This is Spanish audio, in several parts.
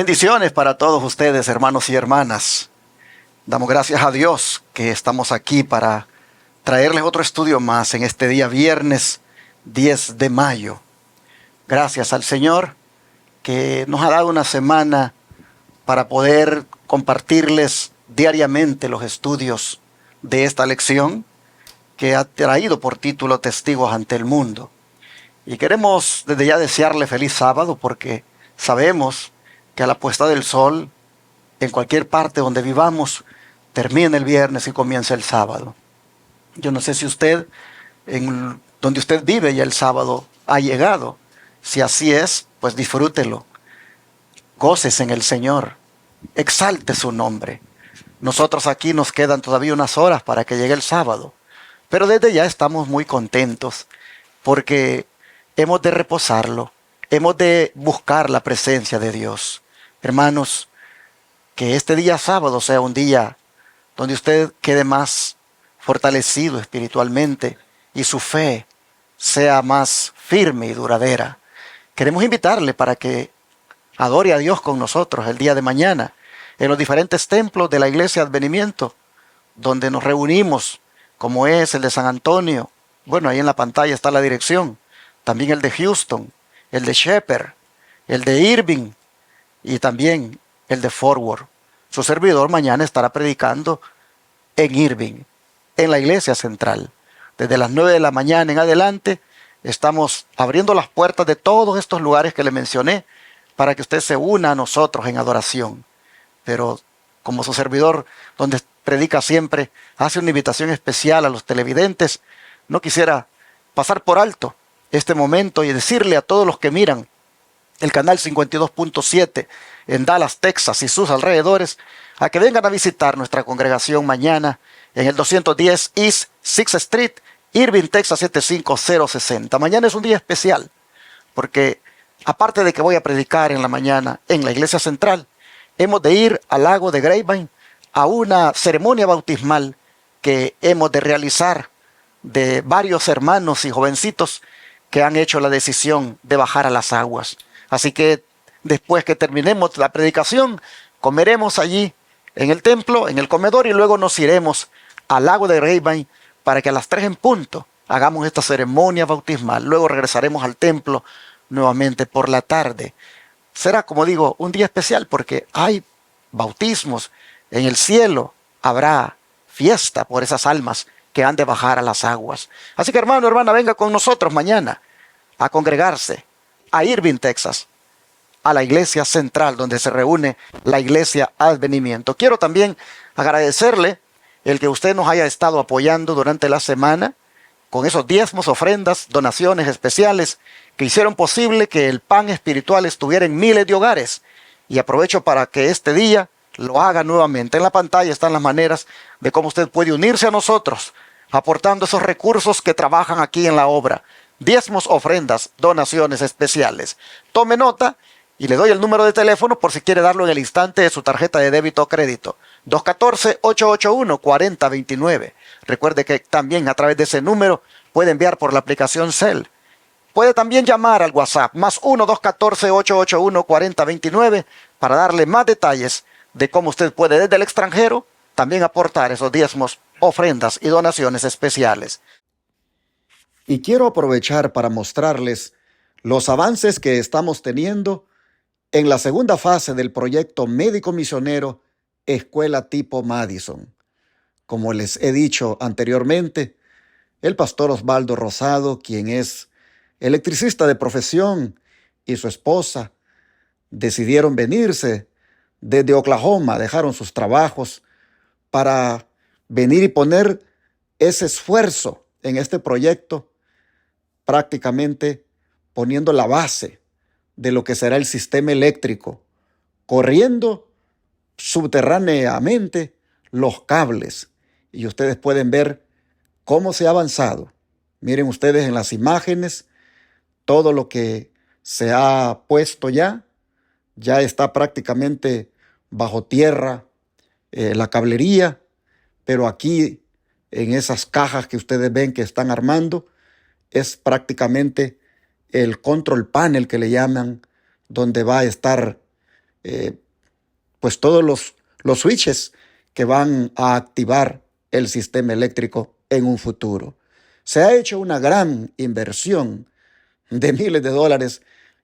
Bendiciones para todos ustedes, hermanos y hermanas. Damos gracias a Dios que estamos aquí para traerles otro estudio más en este día viernes 10 de mayo. Gracias al Señor que nos ha dado una semana para poder compartirles diariamente los estudios de esta lección que ha traído por título Testigos ante el mundo. Y queremos desde ya desearle feliz sábado porque sabemos que a la puesta del sol, en cualquier parte donde vivamos, termina el viernes y comienza el sábado. Yo no sé si usted, en donde usted vive, ya el sábado ha llegado. Si así es, pues disfrútelo. Gócese en el Señor. Exalte su nombre. Nosotros aquí nos quedan todavía unas horas para que llegue el sábado. Pero desde ya estamos muy contentos porque hemos de reposarlo. Hemos de buscar la presencia de Dios. Hermanos, que este día sábado sea un día donde usted quede más fortalecido espiritualmente y su fe sea más firme y duradera. Queremos invitarle para que adore a Dios con nosotros el día de mañana en los diferentes templos de la Iglesia Advenimiento, donde nos reunimos, como es el de San Antonio. Bueno, ahí en la pantalla está la dirección. También el de Houston, el de Shepherd, el de Irving y también el de Forward. Su servidor mañana estará predicando en Irving, en la iglesia central. Desde las 9 de la mañana en adelante estamos abriendo las puertas de todos estos lugares que le mencioné para que usted se una a nosotros en adoración. Pero como su servidor, donde predica siempre, hace una invitación especial a los televidentes, no quisiera pasar por alto este momento y decirle a todos los que miran el canal 52.7 en Dallas, Texas y sus alrededores, a que vengan a visitar nuestra congregación mañana en el 210 East 6th Street, Irving, Texas 75060. Mañana es un día especial, porque aparte de que voy a predicar en la mañana en la iglesia central, hemos de ir al lago de Grapevine a una ceremonia bautismal que hemos de realizar de varios hermanos y jovencitos que han hecho la decisión de bajar a las aguas. Así que después que terminemos la predicación, comeremos allí en el templo, en el comedor, y luego nos iremos al lago de Grapevine para que a las 3 en punto hagamos esta ceremonia bautismal. Luego regresaremos al templo nuevamente por la tarde. Será, como digo, un día especial porque hay bautismos. En el cielo habrá fiesta por esas almas que han de bajar a las aguas. Así que hermano, hermana, venga con nosotros mañana a congregarse a Irving, Texas, a la iglesia central donde se reúne la iglesia Advenimiento. Quiero también agradecerle el que usted nos haya estado apoyando durante la semana con esos diezmos, ofrendas, donaciones especiales que hicieron posible que el pan espiritual estuviera en miles de hogares. Y aprovecho para que este día lo haga nuevamente. En la pantalla están las maneras de cómo usted puede unirse a nosotros, aportando esos recursos que trabajan aquí en la obra. Diezmos, ofrendas, donaciones especiales. Tome nota y le doy el número de teléfono por si quiere darlo en el instante de su tarjeta de débito o crédito. 214-881-4029. Recuerde que también a través de ese número puede enviar por la aplicación Cel. Puede también llamar al WhatsApp más 1-214-881-4029 para darle más detalles de cómo usted puede desde el extranjero también aportar esos diezmos, ofrendas y donaciones especiales. Y quiero aprovechar para mostrarles los avances que estamos teniendo en la segunda fase del proyecto médico misionero Escuela Tipo Madison. Como les he dicho anteriormente, el pastor Osvaldo Rosado, quien es electricista de profesión, y su esposa decidieron venirse desde Oklahoma, dejaron sus trabajos para venir y poner ese esfuerzo en este proyecto, prácticamente poniendo la base de lo que será el sistema eléctrico, corriendo subterráneamente los cables. Y ustedes pueden ver cómo se ha avanzado. Miren ustedes en las imágenes todo lo que se ha puesto ya está prácticamente bajo tierra la cablería, pero aquí en esas cajas que ustedes ven que están armando es prácticamente el control panel que le llaman, donde va a estar pues todos los switches que van a activar el sistema eléctrico en un futuro. Se ha hecho una gran inversión de miles de dólares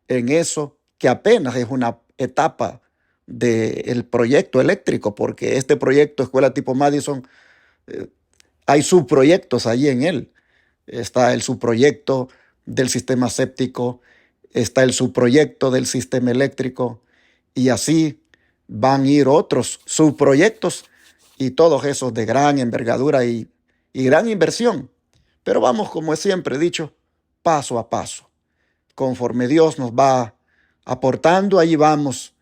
en eso, que apenas es una etapa del proyecto eléctrico, porque este proyecto Escuela Tipo Madison, hay subproyectos allí en él. Está el subproyecto del sistema séptico, está el subproyecto del sistema eléctrico, y así van a ir otros subproyectos, y todos esos de gran envergadura y gran inversión. Pero vamos, como siempre he dicho, paso a paso. Conforme Dios nos va aportando, ahí vamos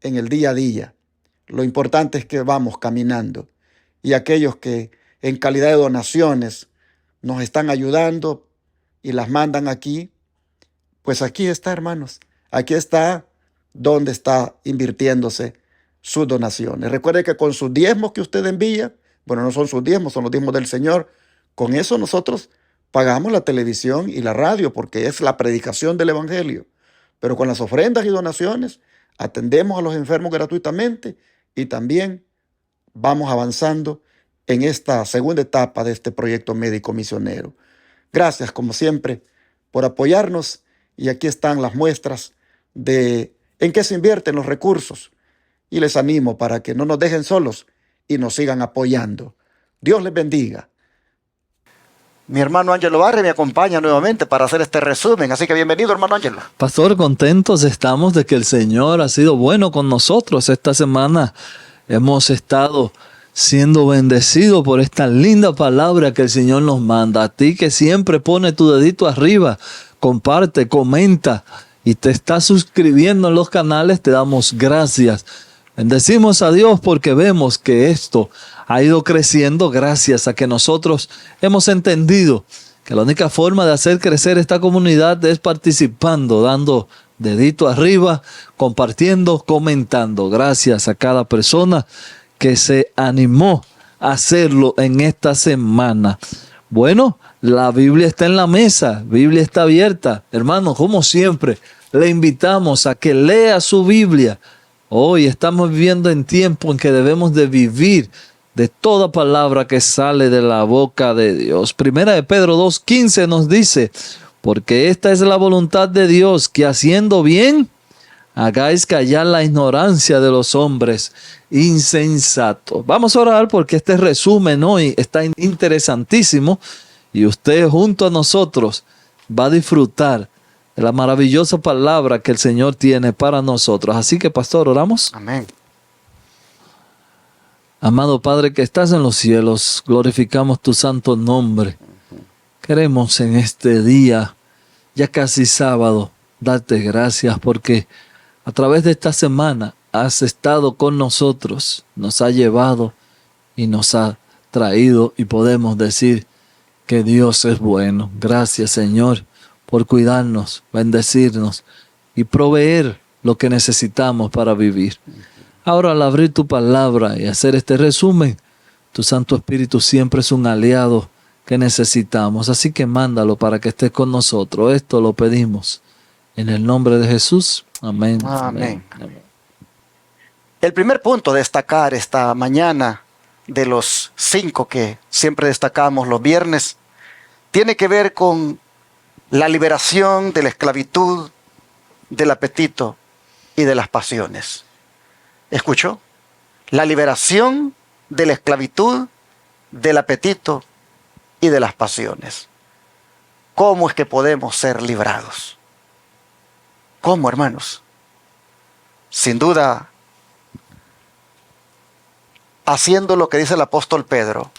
en el día a día. Lo importante es que vamos caminando. Y aquellos que en calidad de donaciones nos están ayudando y las mandan aquí, pues aquí está, hermanos. Aquí está donde está invirtiéndose sus donaciones. Recuerde que con sus diezmos que usted envía, bueno, no son sus diezmos, son los diezmos del Señor. Con eso nosotros pagamos la televisión y la radio, porque es la predicación del Evangelio. Pero con las ofrendas y donaciones atendemos a los enfermos gratuitamente, y también vamos avanzando en esta segunda etapa de este proyecto médico misionero. Gracias, como siempre, por apoyarnos, y aquí están las muestras de en qué se invierten los recursos. Y les animo para que no nos dejen solos y nos sigan apoyando. Dios les bendiga. Mi hermano Ángelo Barre me acompaña nuevamente para hacer este resumen, así que bienvenido, hermano Ángelo. Pastor, contentos estamos de que el Señor ha sido bueno con nosotros. Esta semana hemos estado siendo bendecidos por esta linda palabra que el Señor nos manda. A ti que siempre pone tu dedito arriba, comparte, comenta y te estás suscribiendo en los canales, te damos gracias. Bendecimos a Dios porque vemos que esto ha ido creciendo gracias a que nosotros hemos entendido que la única forma de hacer crecer esta comunidad es participando, dando dedito arriba, compartiendo, comentando. Gracias a cada persona que se animó a hacerlo en esta semana. Bueno, la Biblia está en la mesa, Biblia está abierta. Hermanos, como siempre, le invitamos a que lea su Biblia. Hoy estamos viviendo en tiempo en que debemos de vivir de toda palabra que sale de la boca de Dios. Primera de Pedro 2:15 nos dice, porque esta es la voluntad de Dios, que haciendo bien, hagáis callar la ignorancia de los hombres insensatos. Vamos a orar porque este resumen hoy está interesantísimo y usted junto a nosotros va a disfrutar de la maravillosa palabra que el Señor tiene para nosotros. Así que, pastor, oramos. Amén. Amado Padre que estás en los cielos, glorificamos tu santo nombre. Queremos en este día, ya casi sábado, darte gracias porque a través de esta semana has estado con nosotros, nos ha llevado y nos ha traído y podemos decir que Dios es bueno. Gracias, Señor, por cuidarnos, bendecirnos y proveer lo que necesitamos para vivir. Ahora, al abrir tu palabra y hacer este resumen, tu Santo Espíritu siempre es un aliado que necesitamos. Así que mándalo para que estés con nosotros. Esto lo pedimos en el nombre de Jesús. Amén. Amén. Amén. El primer punto a destacar esta mañana, de los 5 que siempre destacamos los viernes, tiene que ver con la liberación de la esclavitud, del apetito y de las pasiones. ¿Escuchó? La liberación de la esclavitud, del apetito y de las pasiones. ¿Cómo es que podemos ser librados? ¿Cómo, hermanos? Sin duda, haciendo lo que dice el apóstol Pedro.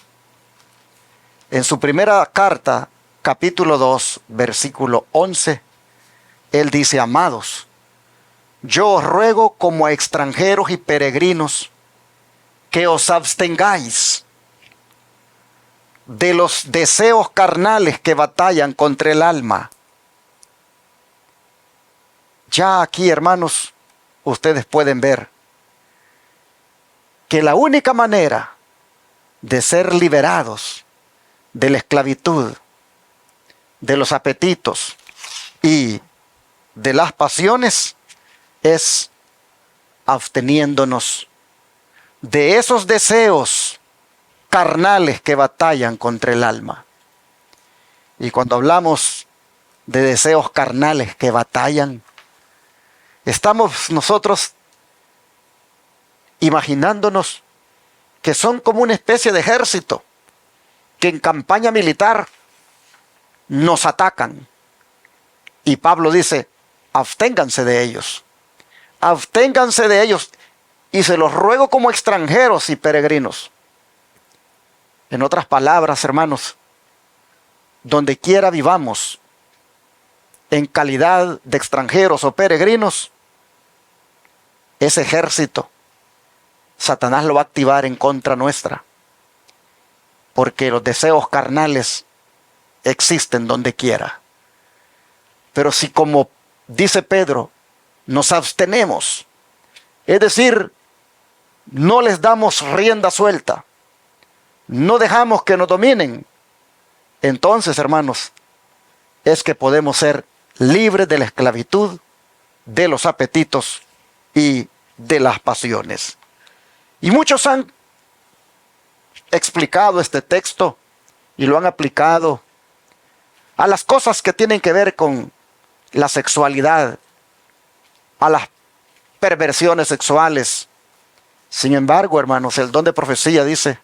En su primera carta, capítulo 2, versículo 11, él dice, amados, yo os ruego como a extranjeros y peregrinos que os abstengáis de los deseos carnales que batallan contra el alma. Ya aquí, hermanos, ustedes pueden ver que la única manera de ser liberados de la esclavitud, de los apetitos y de las pasiones es absteniéndonos de esos deseos carnales que batallan contra el alma. Y cuando hablamos de deseos carnales que batallan, estamos nosotros imaginándonos que son como una especie de ejército que en campaña militar nos atacan. Y Pablo dice, absténganse de ellos. Absténganse de ellos. Y se los ruego como extranjeros y peregrinos. En otras palabras, hermanos, donde quiera vivamos, en calidad de extranjeros o peregrinos, ese ejército, Satanás lo va a activar en contra nuestra. Porque los deseos carnales existen donde quiera. Pero si, como dice Pedro, nos abstenemos, es decir, no les damos rienda suelta, no dejamos que nos dominen, entonces, hermanos, es que podemos ser libres de la esclavitud, de los apetitos y de las pasiones. Y muchos han explicado este texto y lo han aplicado a las cosas que tienen que ver con la sexualidad, a las perversiones sexuales. Sin embargo, hermanos, el don de profecía dice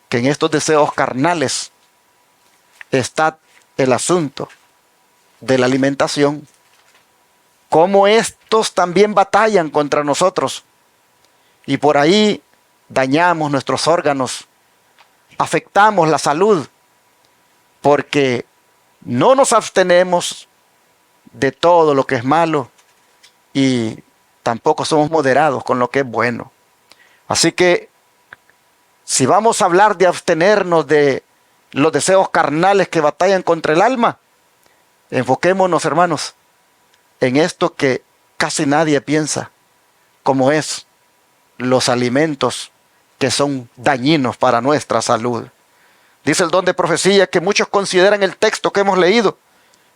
que en estos deseos carnales está el asunto de la alimentación. Cómo estos también batallan contra nosotros y por ahí dañamos nuestros órganos, afectamos la salud, porque no nos abstenemos de todo lo que es malo y tampoco somos moderados con lo que es bueno. Así que si vamos a hablar de abstenernos de los deseos carnales que batallan contra el alma, enfoquémonos, hermanos, en esto que casi nadie piensa, como es los alimentos que son dañinos para nuestra salud. Dice el don de profecía que muchos consideran el texto que hemos leído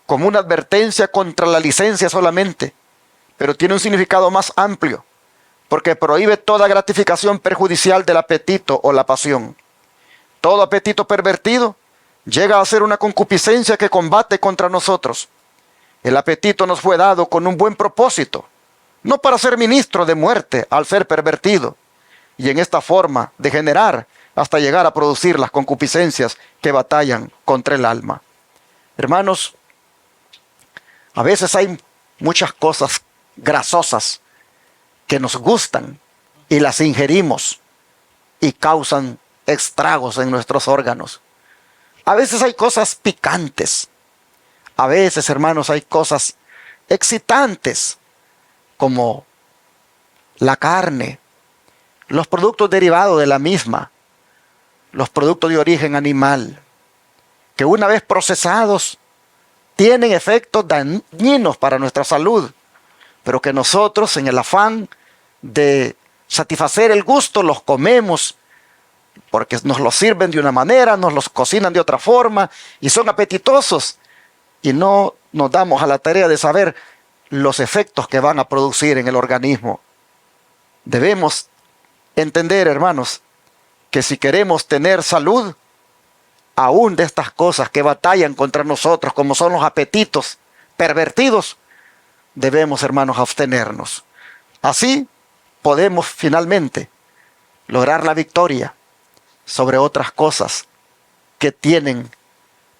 como una advertencia contra la licencia solamente, pero tiene un significado más amplio, porque prohíbe toda gratificación perjudicial del apetito o la pasión. Todo apetito pervertido llega a ser una concupiscencia que combate contra nosotros. El apetito nos fue dado con un buen propósito, no para ser ministro de muerte al ser pervertido, y en esta forma degenerar hasta llegar a producir las concupiscencias que batallan contra el alma. Hermanos, a veces hay muchas cosas grasosas que nos gustan y las ingerimos y causan estragos en nuestros órganos. A veces hay cosas picantes. A veces, hermanos, hay cosas excitantes como la carne, los productos derivados de la misma, los productos de origen animal, que una vez procesados tienen efectos dañinos para nuestra salud, pero que nosotros, en el afán de satisfacer el gusto, los comemos porque nos los sirven de una manera, nos los cocinan de otra forma y son apetitosos, y no nos damos a la tarea de saber los efectos que van a producir en el organismo. Debemos entender, hermanos, que si queremos tener salud, aún de estas cosas que batallan contra nosotros, como son los apetitos pervertidos, debemos, hermanos, abstenernos. Así podemos finalmente lograr la victoria sobre otras cosas que tienen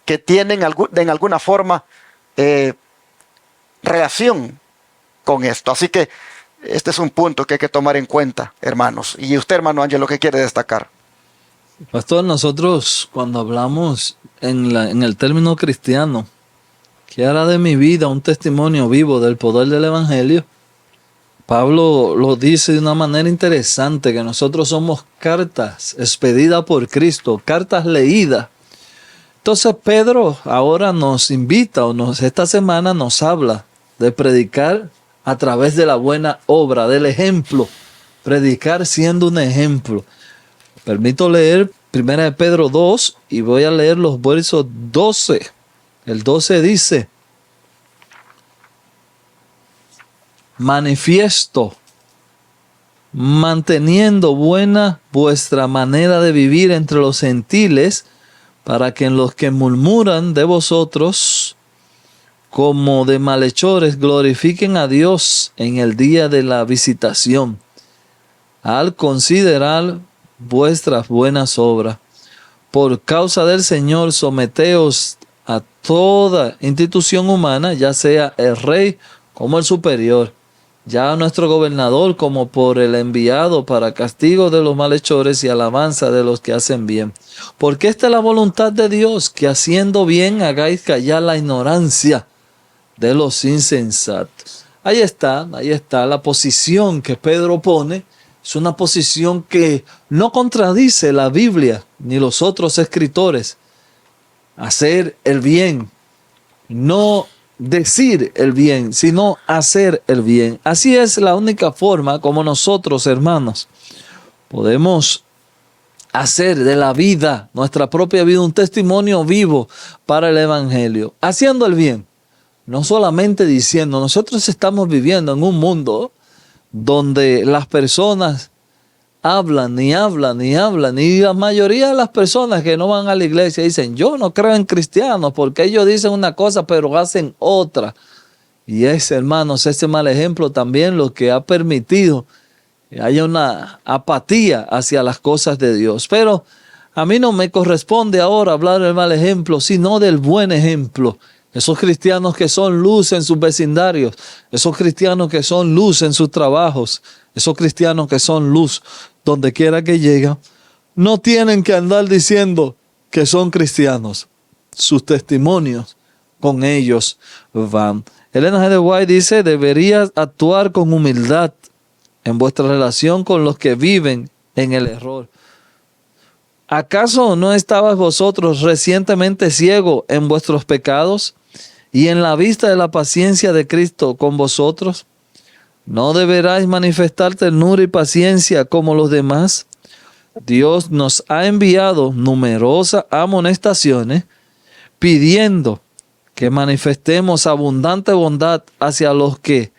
en alguna forma relación con esto. Así que este es un punto que hay que tomar en cuenta, hermanos. Y usted, hermano Ángel, ¿lo que quiere destacar? Pastor, nosotros cuando hablamos en el término cristiano, que hará de mi vida un testimonio vivo del poder del Evangelio, Pablo lo dice de una manera interesante, que nosotros somos cartas expedidas por Cristo, cartas leídas. Entonces Pedro ahora nos invita, esta semana nos habla de predicar a través de la buena obra, del ejemplo, predicar siendo un ejemplo. Permito leer 1 Pedro 2 y voy a leer los versos 12. El 12 dice: manifiesto manteniendo buena vuestra manera de vivir entre los gentiles, para que en los que murmuran de vosotros como de malhechores glorifiquen a Dios en el día de la visitación, al considerar vuestras buenas obras. Por causa del Señor, someteos a toda institución humana, ya sea el rey como el superior, ya a nuestro gobernador como por el enviado para castigo de los malhechores y alabanza de los que hacen bien. Porque esta es la voluntad de Dios, que haciendo bien hagáis callar la ignorancia de los insensatos. Ahí está la posición que Pedro pone. Es una posición que no contradice la Biblia ni los otros escritores. Hacer el bien, no decir el bien, sino hacer el bien. Así es la única forma como nosotros, hermanos, podemos hacer de la vida, nuestra propia vida, un testimonio vivo para el Evangelio. Haciendo el bien, no solamente diciendo. Nosotros estamos viviendo en un mundo donde las personas hablan, y la mayoría de las personas que no van a la iglesia dicen: yo no creo en cristianos, porque ellos dicen una cosa pero hacen otra. Y hermanos, ese mal ejemplo también lo que ha permitido que haya una apatía hacia las cosas de Dios. Pero a mí no me corresponde ahora hablar del mal ejemplo, sino del buen ejemplo. Esos cristianos que son luz en sus vecindarios, esos cristianos que son luz en sus trabajos, esos cristianos que son luz donde quiera que llegan, no tienen que andar diciendo que son cristianos. Sus testimonios con ellos van. Elena G. de White dice: deberías actuar con humildad en vuestra relación con los que viven en el error. ¿Acaso no estabais vosotros recientemente ciegos en vuestros pecados y en la vista de la paciencia de Cristo con vosotros? ¿No deberáis manifestar ternura y paciencia como los demás? Dios nos ha enviado numerosas amonestaciones pidiendo que manifestemos abundante bondad hacia los que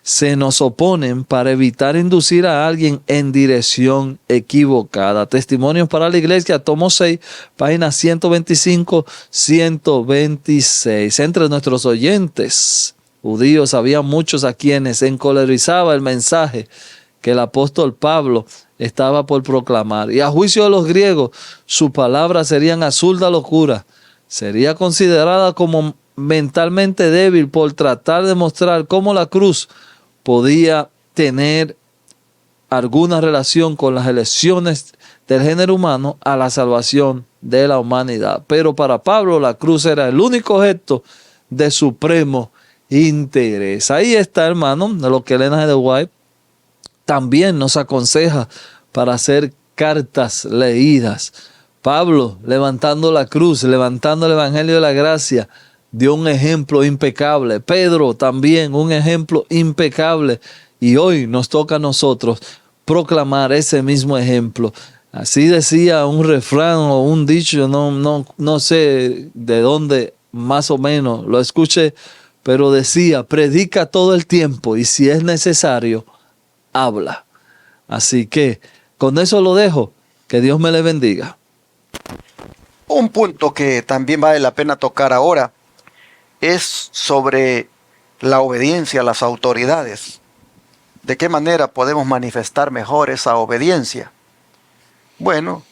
se nos oponen, para evitar inducir a alguien en dirección equivocada. Testimonios para la Iglesia, tomo 6, páginas 125, 126. Entre nuestros oyentes judíos había muchos a quienes encolerizaba el mensaje que el apóstol Pablo estaba por proclamar. Y a juicio de los griegos, sus palabras serían absurda locura. Sería considerada como mentalmente débil por tratar de mostrar cómo la cruz podía tener alguna relación con las elecciones del género humano a la salvación de la humanidad. Pero para Pablo la cruz era el único objeto de supremo interés. Ahí está, hermano, de lo que Elena G. de White también nos aconseja para hacer cartas leídas. Pablo, levantando la cruz, levantando el Evangelio de la Gracia, dio un ejemplo impecable. Pedro también, un ejemplo impecable. Y hoy nos toca a nosotros proclamar ese mismo ejemplo. Así decía un refrán o un dicho, no sé de dónde más o menos lo escuché, pero decía: predica todo el tiempo y si es necesario, habla. Así que con eso lo dejo. Que Dios me le bendiga. Un punto que también vale la pena tocar ahora es sobre la obediencia a las autoridades. ¿De qué manera podemos manifestar mejor esa obediencia? Bueno,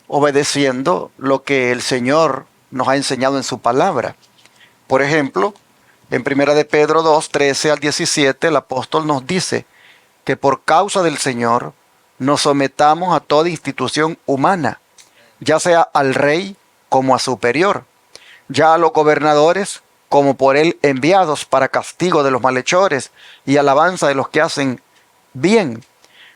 obedeciendo lo que el Señor nos ha enseñado en su palabra. Por ejemplo, en 1 de Pedro 2, 13 al 17, el apóstol nos dice que por causa del Señor nos sometamos a toda institución humana, ya sea al rey como a superior, ya a los gobernadores como por él enviados para castigo de los malhechores y alabanza de los que hacen bien.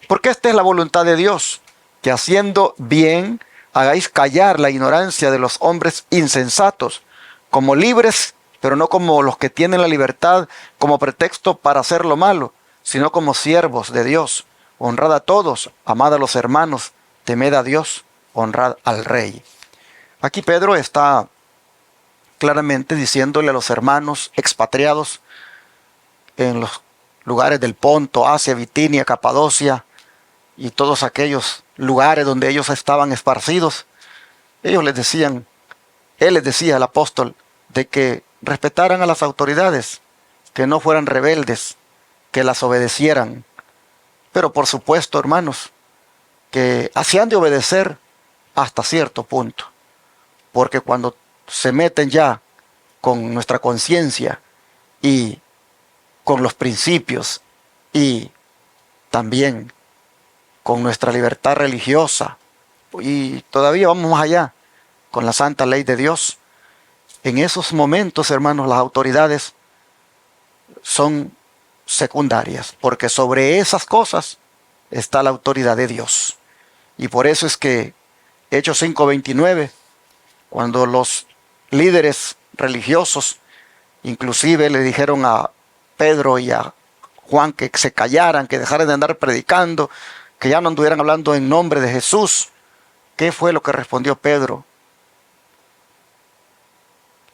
Porque esta es la voluntad de Dios, que haciendo bien hagáis callar la ignorancia de los hombres insensatos, como libres, pero no como los que tienen la libertad como pretexto para hacer lo malo, sino como siervos de Dios. Honrad a todos, amad a los hermanos, temed a Dios, honrad al rey. Aquí Pedro está claramente diciéndole a los hermanos expatriados en los lugares del Ponto, Asia, Bitinia, Capadocia, y todos aquellos lugares donde ellos estaban esparcidos, ellos les decían, él les decía al apóstol de que respetaran a las autoridades, que no fueran rebeldes, que las obedecieran. Pero por supuesto, hermanos, que hacían de obedecer hasta cierto punto, porque cuando se meten ya con nuestra conciencia y con los principios y también con nuestra libertad religiosa, y todavía vamos más allá, con la santa ley de Dios, en esos momentos, hermanos, las autoridades son secundarias, porque sobre esas cosas está la autoridad de Dios. Y por eso es que Hechos 5:29, cuando los líderes religiosos inclusive le dijeron a Pedro y a Juan que se callaran, que dejaran de andar predicando, que ya no anduvieran hablando en nombre de Jesús, ¿qué fue lo que respondió Pedro?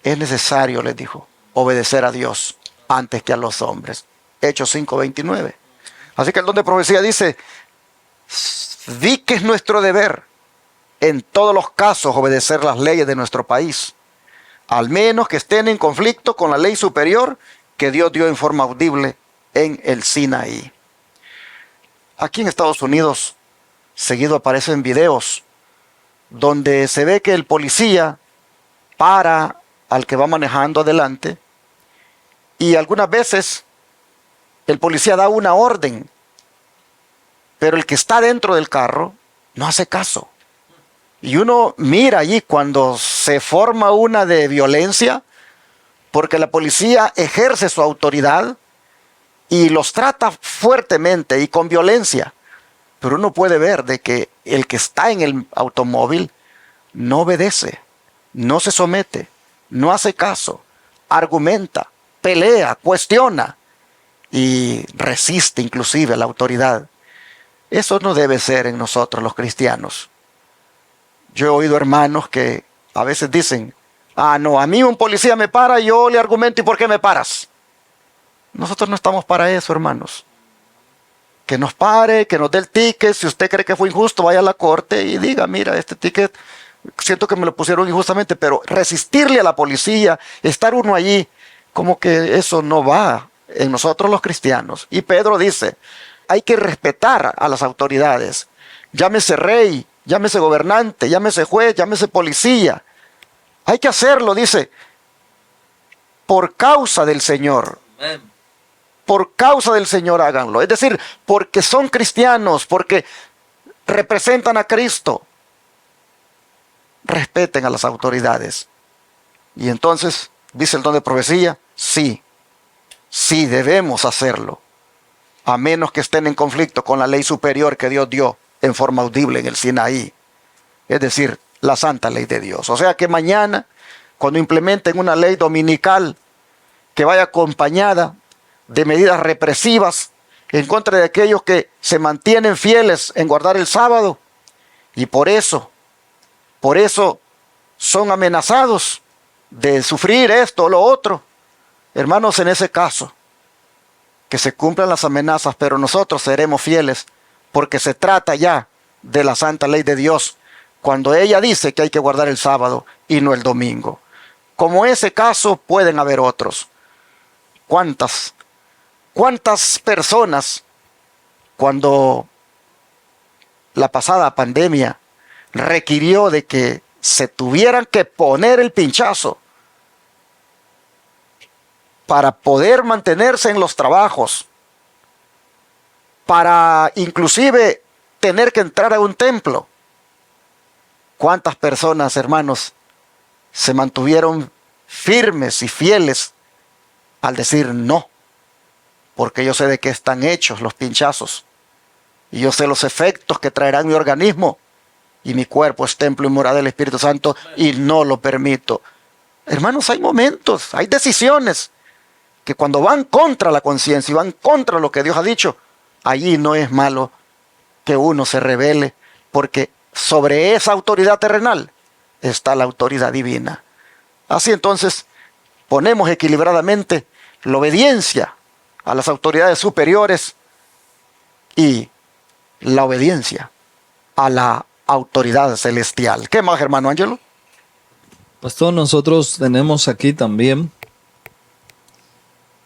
Es necesario, les dijo, obedecer a Dios antes que a los hombres. Hechos 5:29. Así que el don de profecía dice, di que es nuestro deber en todos los casos obedecer las leyes de nuestro país, al menos que estén en conflicto con la ley superior que Dios dio en forma audible en el Sinaí. Aquí en Estados Unidos, seguido aparecen videos donde se ve que el policía para al que va manejando adelante y algunas veces el policía da una orden, pero el que está dentro del carro no hace caso. Y uno mira allí cuando se forma una de violencia, porque la policía ejerce su autoridad y los trata fuertemente y con violencia. Pero uno puede ver de que el que está en el automóvil no obedece, no se somete, no hace caso, argumenta, pelea, cuestiona y resiste inclusive a la autoridad. Eso no debe ser en nosotros los cristianos. Yo he oído hermanos que a veces dicen, no, a mí un policía me para y yo le argumento, ¿y por qué me paras? Nosotros no estamos para eso, hermanos. Que nos pare, que nos dé el ticket. Si usted cree que fue injusto, vaya a la corte y diga, mira, este ticket, siento que me lo pusieron injustamente, pero resistirle a la policía, estar uno allí, como que eso no va en nosotros los cristianos. Y Pedro dice, hay que respetar a las autoridades. Llámese rey, llámese gobernante, llámese juez, llámese policía. Hay que hacerlo, dice, por causa del Señor. Amén. Por causa del Señor háganlo. Es decir, porque son cristianos, porque representan a Cristo. Respeten a las autoridades. Y entonces, dice el don de profecía, sí debemos hacerlo. A menos que estén en conflicto con la ley superior que Dios dio en forma audible en el Sinaí. Es decir, la santa ley de Dios. O sea que mañana, cuando implementen una ley dominical que vaya acompañada de medidas represivas en contra de aquellos que se mantienen fieles en guardar el sábado, y por eso son amenazados de sufrir esto o lo otro. Hermanos, en ese caso, que se cumplan las amenazas, pero nosotros seremos fieles, porque se trata ya de la santa ley de Dios, cuando ella dice que hay que guardar el sábado y no el domingo. Como ese caso pueden haber otros. ¿Cuántas personas, cuando la pasada pandemia requirió de que se tuvieran que poner el pinchazo para poder mantenerse en los trabajos, para inclusive tener que entrar a un templo? ¿Cuántas personas, hermanos, se mantuvieron firmes y fieles al decir no? Porque yo sé de qué están hechos los pinchazos. Y yo sé los efectos que traerán mi organismo. Y mi cuerpo es templo y morada del Espíritu Santo y no lo permito. Hermanos, hay momentos, hay decisiones que cuando van contra la conciencia y van contra lo que Dios ha dicho, allí no es malo que uno se rebele, porque sobre esa autoridad terrenal está la autoridad divina. Así entonces ponemos equilibradamente la obediencia a las autoridades superiores y la obediencia a la autoridad celestial. ¿Qué más, hermano Ángelo? Pastor, nosotros tenemos aquí también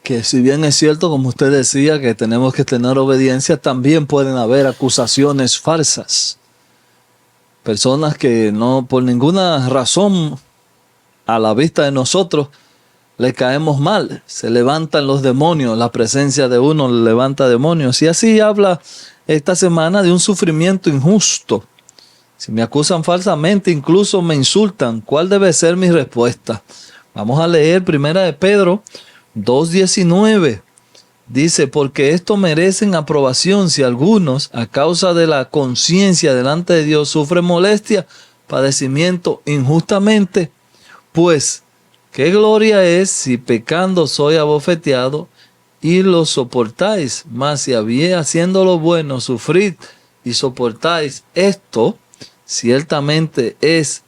que si bien es cierto, como usted decía, que tenemos que tener obediencia, también pueden haber acusaciones falsas. Personas que no por ninguna razón a la vista de nosotros le caemos mal. Se levantan los demonios, la presencia de uno levanta demonios. Y así habla esta semana de un sufrimiento injusto. Si me acusan falsamente, incluso me insultan, ¿cuál debe ser mi respuesta? Vamos a leer 1 de Pedro 2:19. Dice, porque esto merecen aprobación si algunos, a causa de la conciencia delante de Dios, sufren molestia, padecimiento injustamente. Pues, ¿qué gloria es si pecando soy abofeteado y lo soportáis? Mas si haciendo lo bueno sufrid y soportáis, esto ciertamente es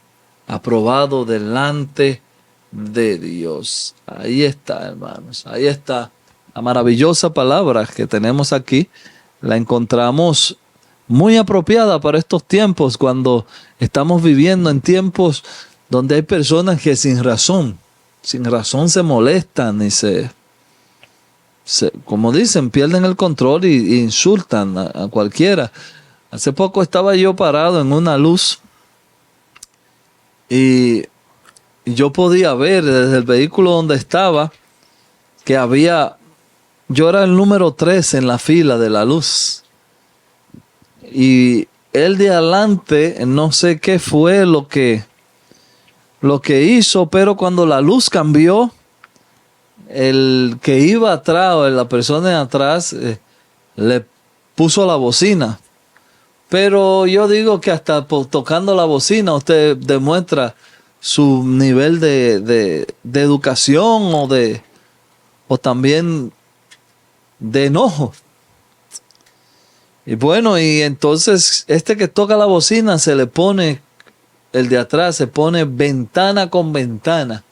aprobado delante de Dios. Ahí está, hermanos, ahí está. La maravillosa palabra que tenemos aquí la encontramos muy apropiada para estos tiempos, cuando estamos viviendo en tiempos donde hay personas que sin razón se molestan y como dicen, pierden el control y insultan a cualquiera. Hace poco estaba yo parado en una luz y yo podía ver desde el vehículo donde estaba que yo era el número 3 en la fila de la luz. Y el de adelante, no sé qué fue lo que hizo, pero cuando la luz cambió, el que iba atrás, o la persona de atrás, le puso la bocina. Pero yo digo que hasta tocando la bocina usted demuestra su nivel de educación o también de enojo. Y bueno, y entonces este que toca la bocina el de atrás se pone ventana con ventana.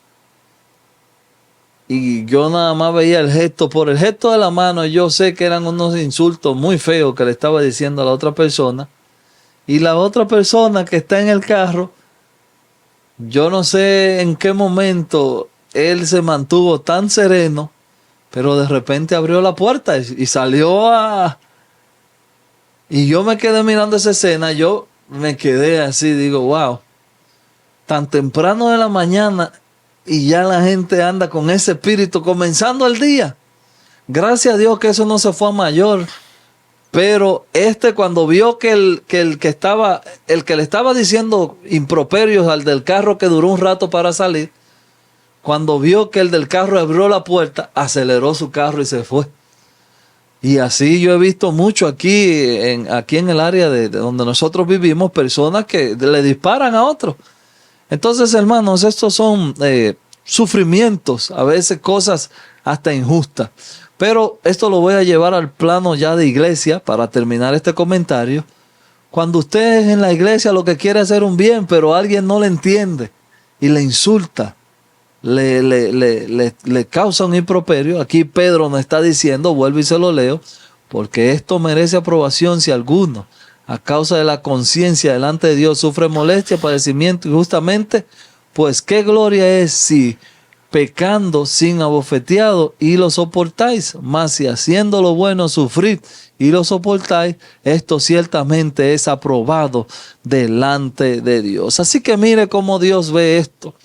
Y yo nada más veía el gesto, por el gesto de la mano, yo sé que eran unos insultos muy feos que le estaba diciendo a la otra persona. Y la otra persona que está en el carro, yo no sé en qué momento él se mantuvo tan sereno, pero de repente abrió la puerta y salió Y yo me quedé mirando esa escena, yo me quedé así, digo, wow, tan temprano de la mañana y ya la gente anda con ese espíritu comenzando el día. Gracias a Dios que eso no se fue a mayor. Pero cuando vio que el que le estaba diciendo improperios al del carro, que duró un rato para salir, cuando vio que el del carro abrió la puerta, aceleró su carro y se fue. Y así yo he visto mucho aquí en el área de donde nosotros vivimos, personas que le disparan a otros. Entonces, hermanos, estos son sufrimientos, a veces cosas hasta injustas. Pero esto lo voy a llevar al plano ya de iglesia para terminar este comentario. Cuando usted en la iglesia lo que quiere es hacer un bien, pero alguien no le entiende y le insulta, le causa un improperio. Aquí Pedro nos está diciendo, vuelvo y se lo leo, porque esto merece aprobación si alguno, a causa de la conciencia delante de Dios, sufre molestia, padecimiento injustamente, pues qué gloria es si pecando sin abofeteado y lo soportáis, mas si haciendo lo bueno sufrid y lo soportáis, esto ciertamente es aprobado delante de Dios. Así que mire cómo Dios ve esto.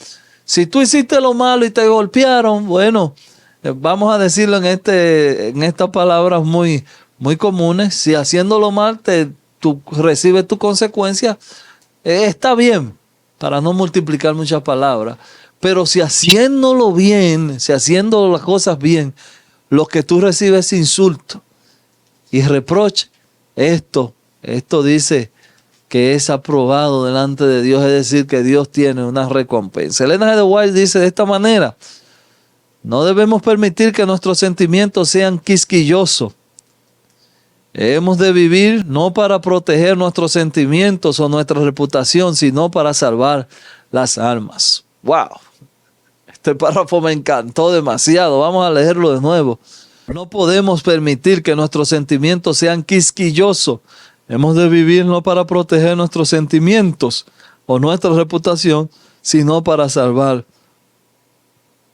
Si tú hiciste lo malo y te golpearon, bueno, vamos a decirlo en estas palabras muy, muy comunes, si haciendo lo mal tú recibes tu consecuencia, está bien, para no multiplicar muchas palabras. Pero si haciéndolo bien, si haciendo las cosas bien, lo que tú recibes es insulto y reproche, esto dice que es aprobado delante de Dios, es decir, que Dios tiene una recompensa. Elena G. de White dice de esta manera: no debemos permitir que nuestros sentimientos sean quisquillosos. Hemos de vivir no para proteger nuestros sentimientos o nuestra reputación, sino para salvar las almas. ¡Wow! Este párrafo me encantó demasiado. Vamos a leerlo de nuevo. No podemos permitir que nuestros sentimientos sean quisquillosos. Hemos de vivir no para proteger nuestros sentimientos o nuestra reputación, sino para salvar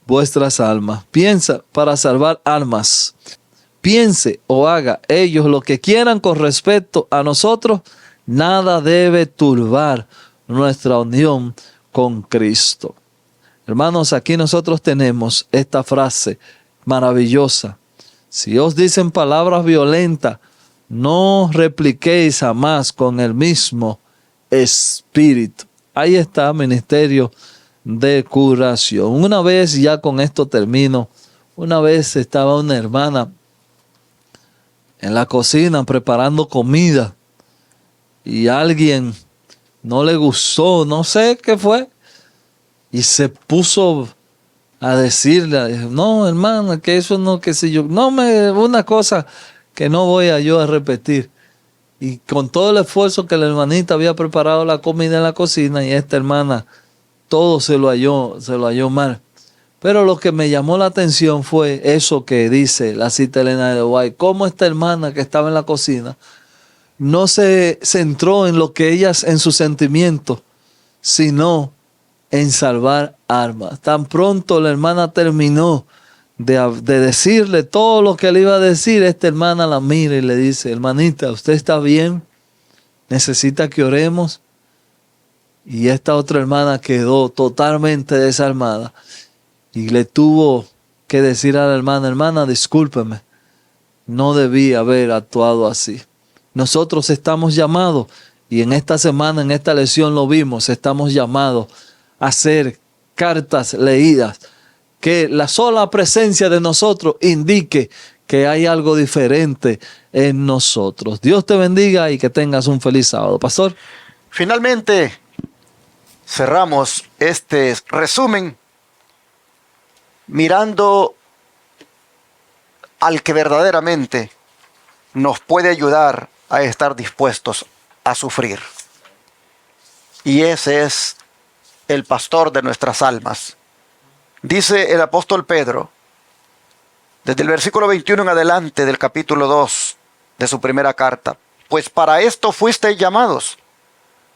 vuestras almas. Piensa para salvar almas. Piense o haga ellos lo que quieran con respecto a nosotros, nada debe turbar nuestra unión con Cristo. Hermanos, aquí nosotros tenemos esta frase maravillosa. Si os dicen palabras violentas, no repliquéis jamás con el mismo espíritu. Ahí está, ministerio de curación. Una vez, ya con esto termino, una vez estaba una hermana en la cocina preparando comida y alguien no le gustó, no sé qué fue, y se puso a decirle, no hermana, que eso no, que si yo, no me, una cosa que no voy a yo a repetir. Y con todo el esfuerzo que la hermanita había preparado la comida en la cocina, y esta hermana todo se lo halló mal. Pero lo que me llamó la atención fue eso que dice la cita Elena de White, cómo esta hermana que estaba en la cocina no se centró en lo que ellas, en sus sentimientos, sino en salvar almas. Tan pronto la hermana terminó de decirle todo lo que le iba a decir, esta hermana la mira y le dice, hermanita, ¿usted está bien? ¿Necesita que oremos? Y esta otra hermana quedó totalmente desarmada y le tuvo que decir a la hermana, hermana, discúlpeme, no debí haber actuado así. Nosotros estamos llamados, y en esta semana, en esta lección lo vimos, estamos llamados a hacer cartas leídas, que la sola presencia de nosotros indique que hay algo diferente en nosotros. Dios te bendiga y que tengas un feliz sábado. Pastor. Finalmente, cerramos este resumen mirando al que verdaderamente nos puede ayudar a estar dispuestos a sufrir. Y ese es el pastor de nuestras almas. Dice el apóstol Pedro, desde el versículo 21 en adelante del capítulo 2 de su primera carta, pues para esto fuisteis llamados,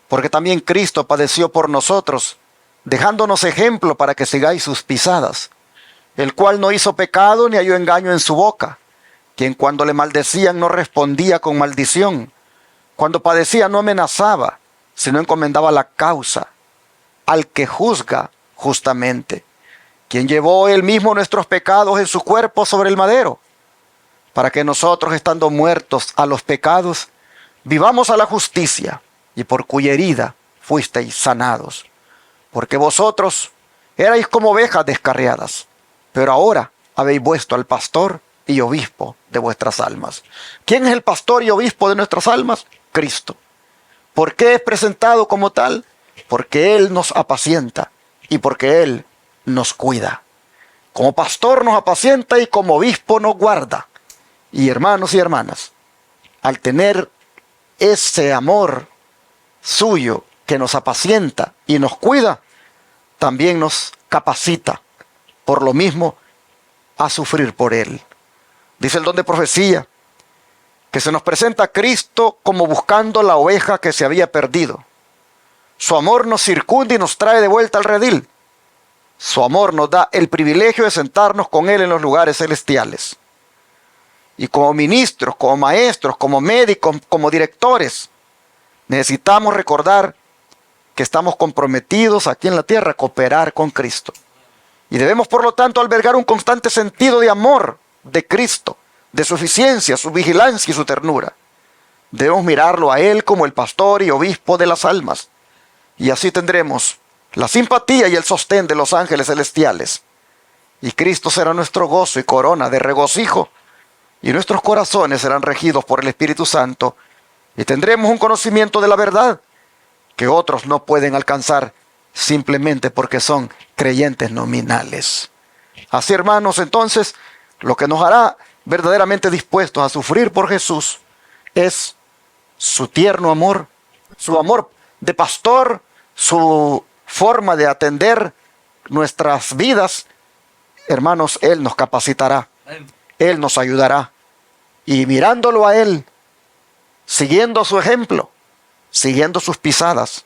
porque también Cristo padeció por nosotros, dejándonos ejemplo para que sigáis sus pisadas, el cual no hizo pecado ni halló engaño en su boca, quien cuando le maldecían no respondía con maldición, cuando padecía no amenazaba, sino encomendaba la causa al que juzga justamente, quien llevó él mismo nuestros pecados en su cuerpo sobre el madero, para que nosotros, estando muertos a los pecados, vivamos a la justicia, y por cuya herida fuisteis sanados. Porque vosotros erais como ovejas descarriadas, pero ahora habéis vuelto al pastor y obispo de vuestras almas. ¿Quién es el pastor y obispo de nuestras almas? Cristo. ¿Por qué es presentado como tal? Porque Él nos apacienta y porque Él nos cuida. Como pastor nos apacienta y como obispo nos guarda. Y hermanos y hermanas, al tener ese amor suyo que nos apacienta y nos cuida, también nos capacita por lo mismo a sufrir por Él. Dice el don de profecía que se nos presenta a Cristo como buscando la oveja que se había perdido. Su amor nos circunda y nos trae de vuelta al redil. Su amor nos da el privilegio de sentarnos con Él en los lugares celestiales. Y como ministros, como maestros, como médicos, como directores, necesitamos recordar que estamos comprometidos aquí en la tierra a cooperar con Cristo. Y debemos, por lo tanto, albergar un constante sentido de amor de Cristo, de su eficiencia, su vigilancia y su ternura. Debemos mirarlo a Él como el pastor y obispo de las almas. Y así tendremos la simpatía y el sostén de los ángeles celestiales. Y Cristo será nuestro gozo y corona de regocijo. Y nuestros corazones serán regidos por el Espíritu Santo. Y tendremos un conocimiento de la verdad que otros no pueden alcanzar simplemente porque son creyentes nominales. Así, hermanos, entonces, lo que nos hará verdaderamente dispuestos a sufrir por Jesús es su tierno amor, su amor de pastor, su forma de atender nuestras vidas. Hermanos, Él nos capacitará, Él nos ayudará. Y mirándolo a Él, siguiendo su ejemplo, siguiendo sus pisadas,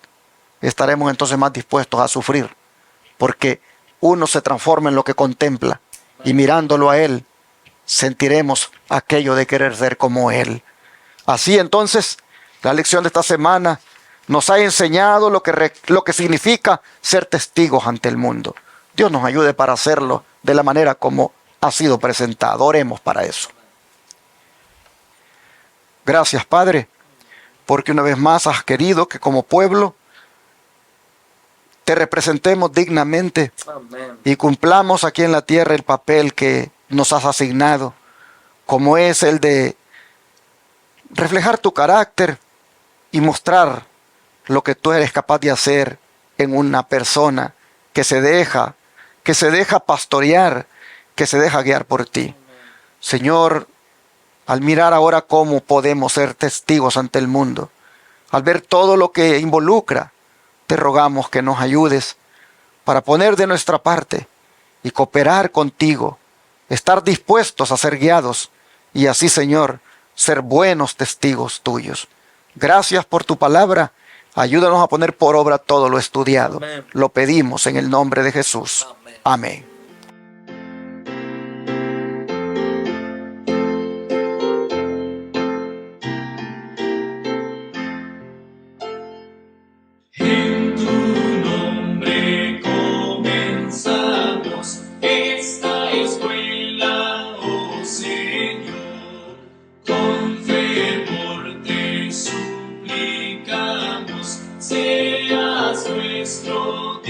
estaremos entonces más dispuestos a sufrir, porque uno se transforma en lo que contempla, y mirándolo a Él, sentiremos aquello de querer ser como Él. Así entonces, la lección de esta semana nos ha enseñado lo que significa ser testigos ante el mundo. Dios nos ayude para hacerlo de la manera como ha sido presentado. Oremos para eso. Gracias, Padre, porque una vez más has querido que como pueblo te representemos dignamente. Amén. Y cumplamos aquí en la tierra el papel que nos has asignado, como es el de reflejar tu carácter y mostrar lo que tú eres capaz de hacer en una persona que se deja pastorear, que se deja guiar por ti. Señor, al mirar ahora cómo podemos ser testigos ante el mundo, al ver todo lo que involucra, te rogamos que nos ayudes para poner de nuestra parte y cooperar contigo, estar dispuestos a ser guiados y así, Señor, ser buenos testigos tuyos. Gracias por tu palabra. Ayúdanos a poner por obra todo lo estudiado. Amén. Lo pedimos en el nombre de Jesús. Amén. Amén. En tu nombre comenzamos esta escuela, oh Señor. Con fervor te suplicamos, seas nuestro